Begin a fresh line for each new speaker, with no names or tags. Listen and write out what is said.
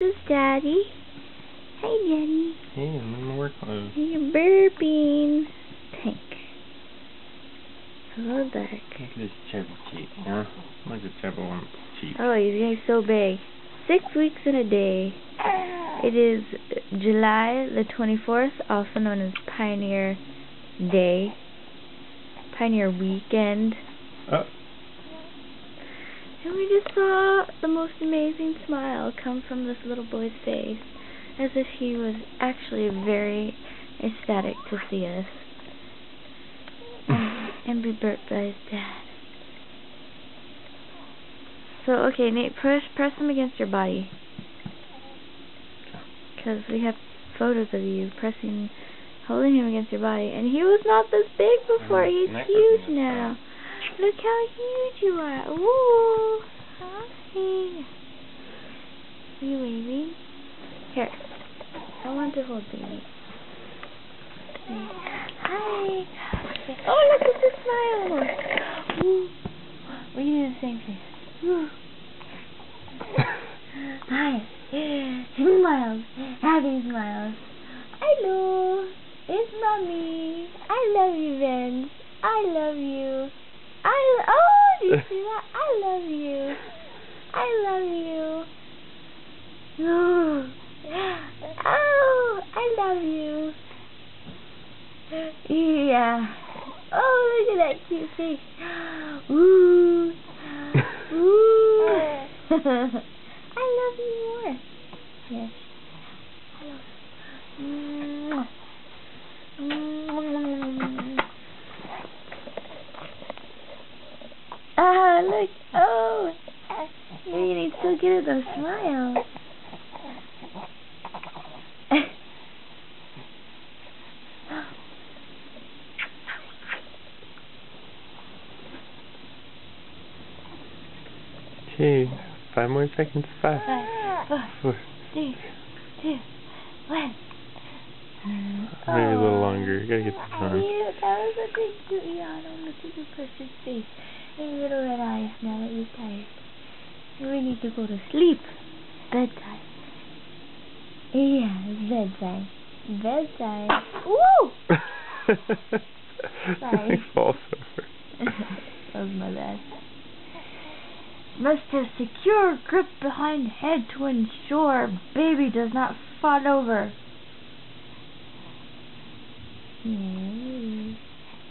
This is Daddy. Hey, Daddy.
Hey, I'm in the work clothes.
You're burping. Tank. Hello, Duck.
Look at this chubby cheek, huh? Look at chubby one cheek.
Oh, he's getting so big. 6 weeks and a day. It is July the 24th, also known as Pioneer Day. Pioneer Weekend.
Oh.
And we just saw the most amazing smile come from this little boy's face, as if he was actually very ecstatic to see us. And be burped by his dad. So, okay, Nate, press him against your body. Because we have photos of you holding him against your body. And he was not this big before. He's huge now. Look how huge you are. Ooh. Hi. Are you waving? Here. I want to hold baby. Hi. Okay. Oh, look at the smile. Ooh. We do the same thing. Ooh. Hi. Smiles. Happy smiles. Hello. It's Mommy. I love you, Vince. I love you. Oh, do you see that? I love you. I love you. Oh, I love you. Yeah. Oh, look at that cute face. Ooh. Ooh. I love you more. Yes. I love you. Ah, look. Oh. You're getting so good at those smiles.
Okay, 5 more seconds. 5, 4,
3, 2, 1.
Maybe a little longer. You gotta get this on.
Yeah, that was a big cute yawn on the super precious face and little red eyes now that you're tired. We need to go to sleep. Bedtime. Yeah, it's bedtime. Bedtime. Woo! Sorry.
He falls over.
That was my bad. Must have secure grip behind head to ensure baby does not fall over. Yeah.